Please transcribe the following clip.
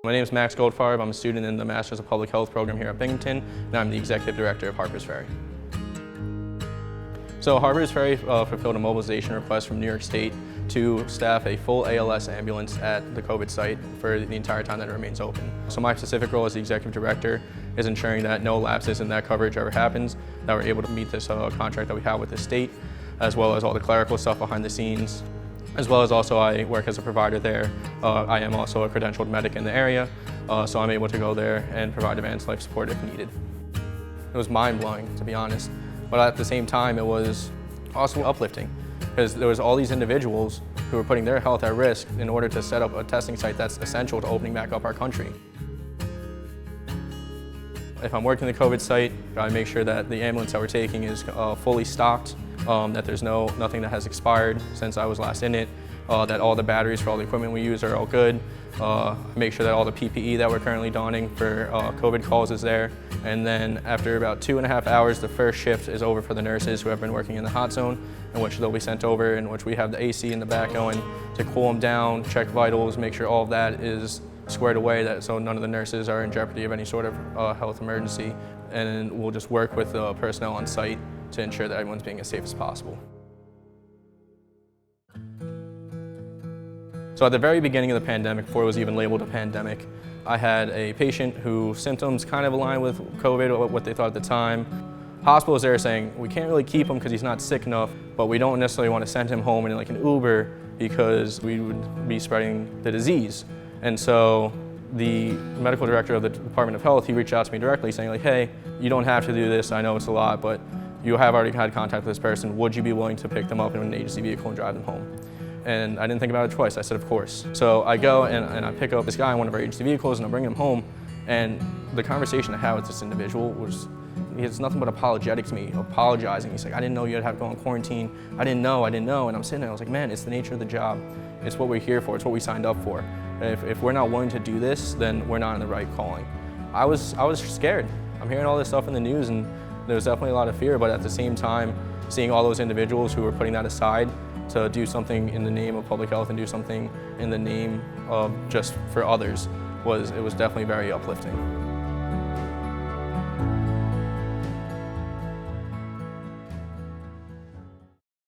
My name is Max Goldfarb. I'm a student in the Masters of Public Health program here at Binghamton, and I'm the Executive Director of Harpers Ferry. So Harpers Ferry fulfilled a mobilization request from New York State to staff a full ALS ambulance at the COVID site for the entire time that it remains open. So my specific role as the Executive Director is ensuring that no lapses in that coverage ever happens, that we're able to meet this contract that we have with the state, as well as all the clerical stuff behind the scenes. As well as also I work as a provider there. I am also a credentialed medic in the area, so I'm able to go there and provide advanced life support if needed. It was mind-blowing, to be honest, but at the same time it was also uplifting, because there was all these individuals who were putting their health at risk in order to set up a testing site that's essential to opening back up our country. If I'm working the COVID site, I make sure that the ambulance that we're taking is fully stocked, that there's nothing that has expired since I was last in it, that all the batteries for all the equipment we use are all good. Make sure that all the PPE that we're currently donning for COVID calls is there. And then after about 2.5 hours, the first shift is over for the nurses who have been working in the hot zone, in which they'll be sent over, in which we have the AC in the back going to cool them down, check vitals, make sure all of that is squared away so none of the nurses are in jeopardy of any sort of health emergency. And we'll just work with the personnel on site to ensure that everyone's being as safe as possible. So at the very beginning of the pandemic, before it was even labeled a pandemic, I had a patient whose symptoms kind of aligned with COVID, what they thought at the time. Hospitals there saying, we can't really keep him because he's not sick enough, but we don't necessarily want to send him home in like an Uber because we would be spreading the disease. And so the medical director of the Department of Health, he reached out to me directly saying like, hey, you don't have to do this, I know it's a lot, but you have already had contact with this person, would you be willing to pick them up in an agency vehicle and drive them home? And I didn't think about it twice, I said of course. So I go and I pick up this guy in one of our agency vehicles and I bring him home, and the conversation I had with this individual was, he has nothing but apologetic to me, apologizing. He's like, I didn't know you had to go on quarantine, I didn't know, and I'm sitting there, I was like, man, it's the nature of the job. It's what we're here for, it's what we signed up for. If we're not willing to do this, then we're not in the right calling. I was scared. I'm hearing all this stuff in the news and there was definitely a lot of fear, but at the same time, seeing all those individuals who were putting that aside to do something in the name of public health and do something in the name of just for others, it was definitely very uplifting.